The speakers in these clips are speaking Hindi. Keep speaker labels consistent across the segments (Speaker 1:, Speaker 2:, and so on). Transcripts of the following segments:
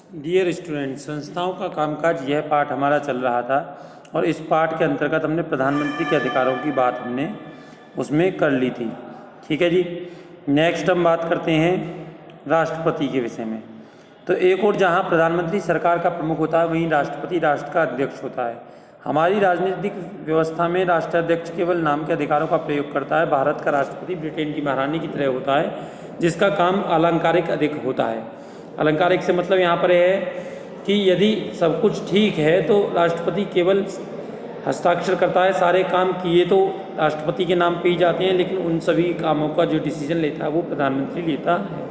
Speaker 1: डियर स्टूडेंट, संस्थाओं का कामकाज यह पाठ हमारा चल रहा था और इस पाठ के अंतर्गत हमने प्रधानमंत्री के अधिकारों की बात हमने उसमें कर ली थी। ठीक है जी। नेक्स्ट हम बात करते हैं राष्ट्रपति के विषय में। तो एक और जहां प्रधानमंत्री सरकार का प्रमुख होता है, वहीं राष्ट्रपति राष्ट्र का अध्यक्ष होता है। हमारी राजनीतिक व्यवस्था में राष्ट्राध्यक्ष केवल नाम के अधिकारों का प्रयोग करता है। भारत का राष्ट्रपति ब्रिटेन की महारानी की तरह होता है, जिसका काम अलंकारिक अधिक होता है। अलंकारिक से मतलब यहाँ पर है कि यदि सब कुछ ठीक है तो राष्ट्रपति केवल हस्ताक्षर करता है, सारे काम किए तो राष्ट्रपति के नाम पे ही जाते हैं, लेकिन उन सभी कामों का जो डिसीजन लेता है वो प्रधानमंत्री लेता है,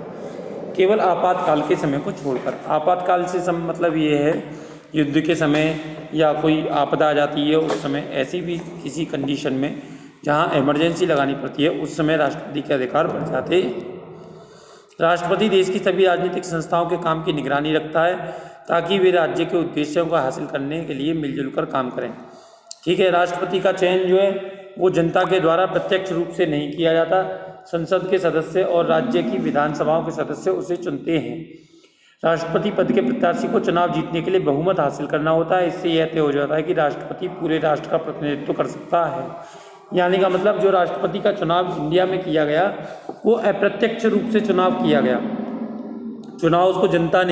Speaker 1: केवल आपातकाल के समय को छोड़कर। आपातकाल से मतलब ये है युद्ध के समय या कोई आपदा आ जाती है उस समय, ऐसी भी किसी कंडीशन में जहाँ इमरजेंसी लगानी पड़ती है उस समय राष्ट्रपति के अधिकार बढ़ जाते हैं। राष्ट्रपति देश की सभी राजनीतिक संस्थाओं के काम की निगरानी रखता है ताकि वे राज्य के उद्देश्यों को हासिल करने के लिए मिलजुल कर काम करें। ठीक है। राष्ट्रपति का चयन जो है वो जनता के द्वारा प्रत्यक्ष रूप से नहीं किया जाता। संसद के सदस्य और राज्य की विधानसभाओं के सदस्य उसे चुनते हैं। राष्ट्रपति पद के प्रत्याशी को चुनाव जीतने के लिए बहुमत हासिल करना होता है। इससे यह तय हो जाता है कि राष्ट्रपति पूरे राष्ट्र का प्रतिनिधित्व कर सकता है। यानी का मतलब जो राष्ट्रपति का चुनाव इंडिया में किया गया वो अप्रत्यक्ष रूप से चुनाव किया गया। चुनाव उसको जनता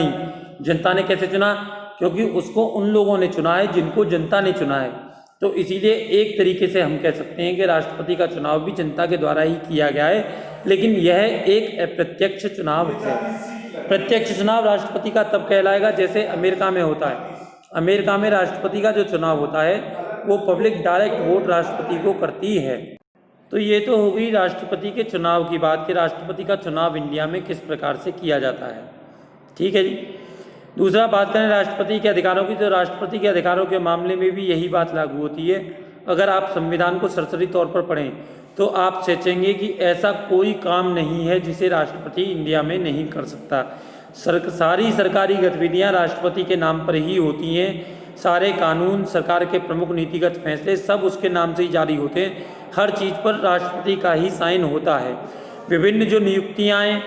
Speaker 1: ने कैसे चुना? क्योंकि उसको उन लोगों ने चुना है जिनको जनता ने चुना है। तो इसीलिए एक तरीके से हम कह सकते हैं कि राष्ट्रपति का चुनाव भी जनता के द्वारा ही किया गया है, लेकिन यह एक अप्रत्यक्ष चुनाव है। प्रत्यक्ष चुनाव राष्ट्रपति का तब कहलाएगा जैसे अमेरिका में होता है। अमेरिका में राष्ट्रपति का जो चुनाव होता है वो पब्लिक डायरेक्ट वोट राष्ट्रपति को करती है। तो ये तो हो गई राष्ट्रपति के चुनाव की बात कि राष्ट्रपति का चुनाव इंडिया में किस प्रकार से किया जाता है। ठीक है जी। दूसरा बात करें राष्ट्रपति के अधिकारों की, तो राष्ट्रपति के अधिकारों के मामले में भी यही बात लागू होती है। अगर आप संविधान को सरसरी तौर पर पढ़ें तो आप सोचेंगे कि ऐसा कोई काम नहीं है जिसे राष्ट्रपति इंडिया में नहीं कर सकता। सारी सरकारी गतिविधियां राष्ट्रपति के नाम पर ही होती हैं। सारे कानून, सरकार के प्रमुख नीतिगत फैसले सब उसके नाम से ही जारी होते हैं। हर चीज़ पर राष्ट्रपति का ही साइन होता है। विभिन्न जो नियुक्तियां हैं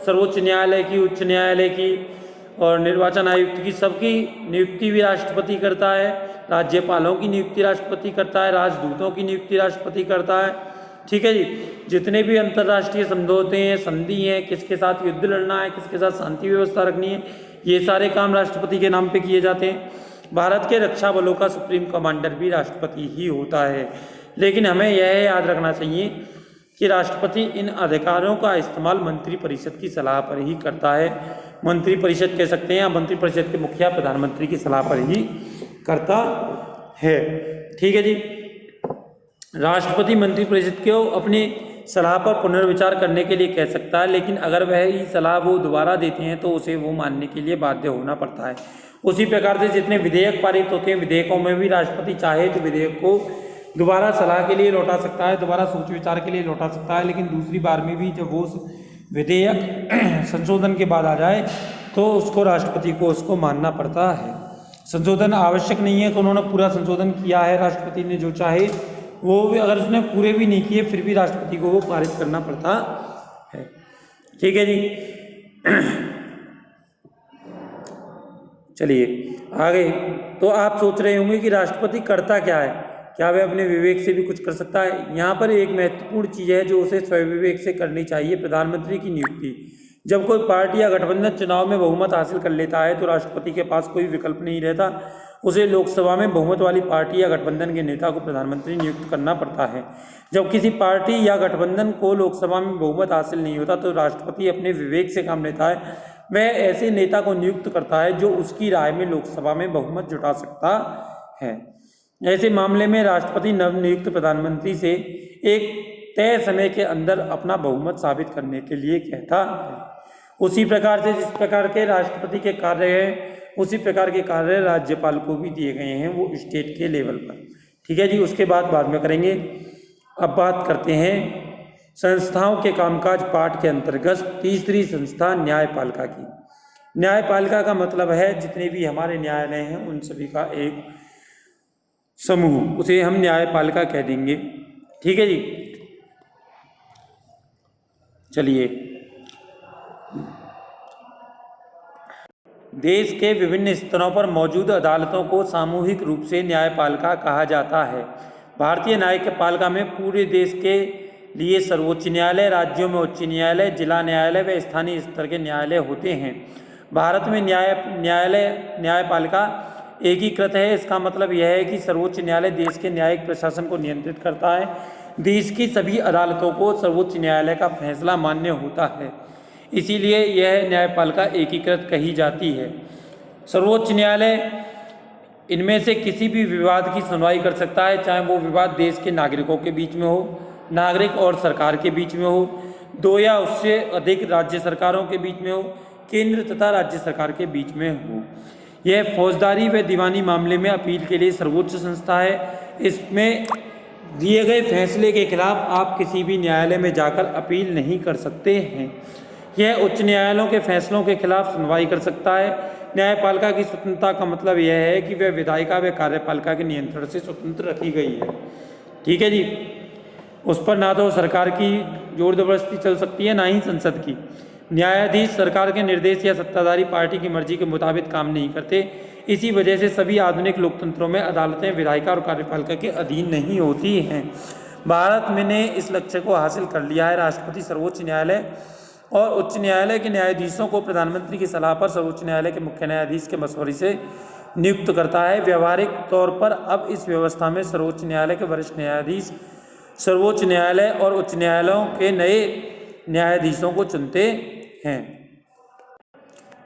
Speaker 1: सर्वोच्च न्यायालय की, उच्च न्यायालय की और निर्वाचन आयुक्त की, सबकी नियुक्ति भी राष्ट्रपति करता है। राज्यपालों की नियुक्ति राष्ट्रपति करता है। राजदूतों की नियुक्ति राष्ट्रपति करता है। ठीक है जी। जितने भी अंतर्राष्ट्रीय समझौते हैं, संधि हैं, किसके साथ युद्ध लड़ना है, किसके साथ शांति व्यवस्था रखनी है, ये सारे काम राष्ट्रपति के नाम पे किए जाते हैं। भारत के रक्षा बलों का सुप्रीम कमांडर भी राष्ट्रपति ही होता है। लेकिन हमें यह याद रखना चाहिए कि राष्ट्रपति इन अधिकारों का इस्तेमाल मंत्रिपरिषद की सलाह पर ही करता है। मंत्रिपरिषद कह सकते हैं या मंत्रिपरिषद के मुखिया प्रधानमंत्री की सलाह पर ही करता है। ठीक है जी। राष्ट्रपति मंत्रिपरिषद को अपनी सलाह पर पुनर्विचार करने के लिए कह सकता है, लेकिन अगर वह ही सलाह वो दोबारा देते हैं तो उसे वो मानने के लिए बाध्य होना पड़ता है। उसी प्रकार से जितने विधेयक पारित होते हैं, विधेयकों में भी राष्ट्रपति चाहे तो विधेयक को दोबारा सलाह के लिए लौटा सकता है, दोबारा सोच विचार के लिए लौटा सकता है, लेकिन दूसरी बार में भी जब वो विधेयक संशोधन के बाद आ जाए तो उसको राष्ट्रपति को उसको मानना पड़ता है। संशोधन आवश्यक नहीं है तो उन्होंने पूरा संशोधन किया है, राष्ट्रपति ने जो चाहे वो भी, अगर उसने पूरे भी नहीं किए फिर भी राष्ट्रपति को वो पारित करना पड़ता है। ठीक है जी। चलिए आगे। तो आप सोच रहे होंगे कि राष्ट्रपति करता क्या है, क्या वह अपने विवेक से भी कुछ कर सकता है? यहाँ पर एक महत्वपूर्ण चीज़ है जो उसे स्वविवेक से करनी चाहिए, प्रधानमंत्री की नियुक्ति। जब कोई पार्टी या गठबंधन चुनाव में बहुमत हासिल कर लेता है तो राष्ट्रपति के पास कोई विकल्प नहीं रहता, उसे लोकसभा में बहुमत वाली पार्टी या गठबंधन के नेता को प्रधानमंत्री नियुक्त करना पड़ता है। जब किसी पार्टी या गठबंधन को लोकसभा में बहुमत हासिल नहीं होता तो राष्ट्रपति अपने विवेक से काम लेता है। वह ऐसे नेता को नियुक्त करता है जो उसकी राय में लोकसभा में बहुमत जुटा सकता है। ऐसे मामले में राष्ट्रपति नवनियुक्त प्रधानमंत्री से एक तय समय के अंदर अपना बहुमत साबित करने के लिए कहता है। उसी प्रकार से जिस प्रकार के राष्ट्रपति के कार्य हैं उसी प्रकार के कार्य राज्यपाल को भी दिए गए हैं, वो स्टेट के लेवल पर। ठीक है जी। उसके बाद में करेंगे। अब बात करते हैं संस्थाओं के कामकाज पाठ के अंतर्गत तीसरी संस्था न्यायपालिका की। न्यायपालिका का मतलब है जितने भी हमारे न्यायालय हैं उन सभी का एक समूह, उसे हम न्यायपालिका कह देंगे। ठीक है जी। चलिए देश के विभिन्न स्तरों पर मौजूद अदालतों को सामूहिक रूप से न्यायपालिका कहा जाता है। भारतीय न्यायपालिका में पूरे देश के लिए सर्वोच्च न्यायालय, राज्यों में उच्च न्यायालय, जिला न्यायालय व स्थानीय स्तर के न्यायालय होते हैं। भारत में न्यायपालिका एकीकृत है। इसका मतलब यह है कि सर्वोच्च न्यायालय देश के न्यायिक प्रशासन को नियंत्रित करता है। देश की सभी अदालतों को सर्वोच्च न्यायालय का फैसला मान्य होता है, इसीलिए यह न्यायपालिका एकीकृत कही जाती है। सर्वोच्च न्यायालय इनमें से किसी भी विवाद की सुनवाई कर सकता है, चाहे वो विवाद देश के नागरिकों के बीच में हो, नागरिक और सरकार के बीच में हो, दो या उससे अधिक राज्य सरकारों के बीच में हो, केंद्र तथा राज्य सरकार के बीच में हो। यह फौजदारी व दीवानी मामले में अपील के लिए सर्वोच्च संस्था है। इसमें दिए गए फैसले के खिलाफ आप किसी भी न्यायालय में जाकर अपील नहीं कर सकते हैं। यह उच्च न्यायालयों के फैसलों के खिलाफ सुनवाई कर सकता है। न्यायपालिका की स्वतंत्रता का मतलब यह है कि वह विधायिका व कार्यपालिका के नियंत्रण से स्वतंत्र रखी गई है। ठीक है जी, उस पर ना तो सरकार की जोर जबरदस्ती चल सकती है, ना ही संसद की। न्यायाधीश सरकार के निर्देश या सत्ताधारी पार्टी की मर्जी के मुताबिक काम नहीं करते। इसी वजह से सभी आधुनिक लोकतंत्रों में अदालतें विधायिका और कार्यपालिका के अधीन नहीं होती हैं। भारत में ने इस लक्ष्य को हासिल कर लिया है। राष्ट्रपति सर्वोच्च न्यायालय और उच्च न्यायालय के न्यायाधीशों को प्रधानमंत्री की सलाह पर सर्वोच्च न्यायालय के मुख्य न्यायाधीश के मशवरे से नियुक्त करता है। व्यावहारिक तौर पर अब इस व्यवस्था में सर्वोच्च न्यायालय के वरिष्ठ न्यायाधीश सर्वोच्च न्यायालय और उच्च न्यायालयों के नए न्यायाधीशों को चुनते हैं।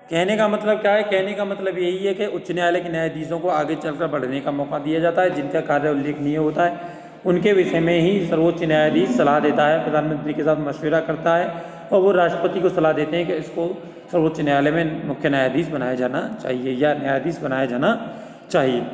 Speaker 1: कहने का मतलब क्या है? कहने का मतलब यही है कि उच्च न्यायालय के न्यायाधीशों को आगे चलकर बढ़ने का मौका दिया जाता है। जिनका कार्य उल्लेखनीय होता है उनके विषय में ही सर्वोच्च न्यायाधीश सलाह देता है, प्रधानमंत्री के साथ मशविरा करता है और वो राष्ट्रपति को सलाह देते हैं कि इसको सर्वोच्च न्यायालय में मुख्य न्यायाधीश बनाया जाना चाहिए या न्यायाधीश बनाया जाना चाहिए।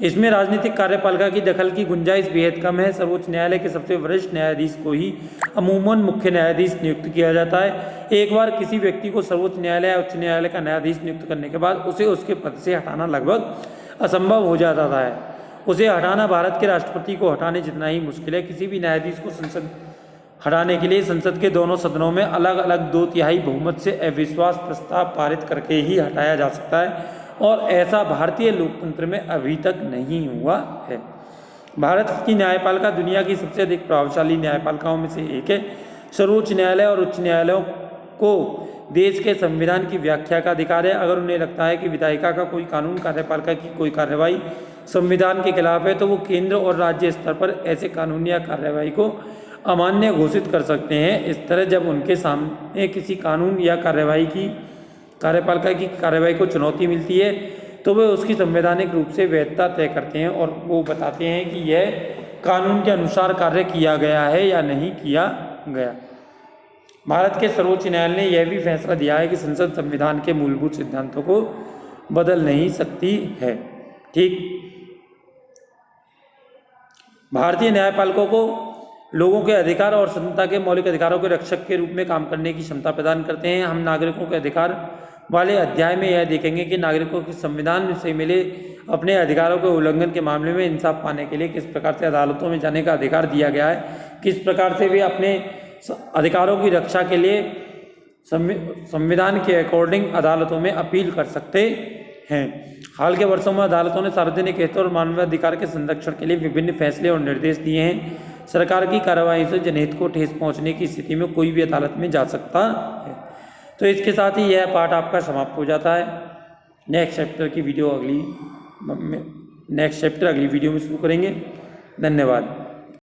Speaker 1: इसमें राजनीतिक कार्यपालिका की दखल की गुंजाइश बेहद कम है। सर्वोच्च न्यायालय के सबसे वरिष्ठ न्यायाधीश को ही अमूमन मुख्य न्यायाधीश नियुक्त किया जाता है। एक बार किसी व्यक्ति को सर्वोच्च न्यायालय या उच्च न्यायालय का न्यायाधीश नियुक्त करने के बाद उसे उसके पद से हटाना लगभग असंभव हो जाता है। उसे हटाना भारत के राष्ट्रपति को हटाने जितना ही मुश्किल है। किसी भी न्यायाधीश को संसद हटाने के लिए संसद के दोनों सदनों में अलग अलग 2/3 बहुमत से अविश्वास प्रस्ताव पारित करके ही हटाया जा सकता है और ऐसा भारतीय लोकतंत्र में अभी तक नहीं हुआ है। भारत की न्यायपालिका दुनिया की सबसे अधिक प्रभावशाली न्यायपालिकाओं में से एक है। सर्वोच्च न्यायालय और उच्च न्यायालयों को देश के संविधान की व्याख्या का अधिकार है। अगर उन्हें लगता है कि विधायिका का कोई कानून, कार्यपालिका की कोई कार्यवाही संविधान के खिलाफ है तो वो केंद्र और राज्य स्तर पर ऐसे कानून या कार्यवाही को अमान्य घोषित कर सकते हैं। इस तरह जब उनके सामने किसी कानून या कार्यपालिका की कार्यवाही को चुनौती मिलती है तो वे उसकी संवैधानिक रूप से वैधता तय करते हैं और वो बताते हैं कि यह कानून के अनुसार कार्य किया गया है या नहीं किया गया। भारत के सर्वोच्च न्यायालय ने यह भी फैसला दिया है कि संसद संविधान के मूलभूत सिद्धांतों को बदल नहीं सकती है। ठीक, भारतीय न्यायपालिकों को लोगों के अधिकार और स्वतंत्रता के मौलिक अधिकारों के रक्षक के रूप में काम करने की क्षमता प्रदान करते हैं। हम नागरिकों के अधिकार वाले अध्याय में यह देखेंगे कि नागरिकों के संविधान से मिले अपने अधिकारों के उल्लंघन के मामले में इंसाफ पाने के लिए किस प्रकार से अदालतों में जाने का अधिकार दिया गया है, किस प्रकार से वे अपने अधिकारों की रक्षा के लिए संविधान के अकॉर्डिंग अदालतों में अपील कर सकते हैं। हाल के वर्षों में अदालतों ने सार्वजनिक हितों और मानवाधिकार के संरक्षण के लिए विभिन्न फैसले और निर्देश दिए हैं। सरकार की कार्रवाई से जनहित को ठेस पहुंचने की स्थिति में कोई भी अदालत में जा सकता है। तो इसके साथ ही यह पार्ट आपका समाप्त हो जाता है। नेक्स्ट चैप्टर अगली वीडियो में शुरू करेंगे। धन्यवाद।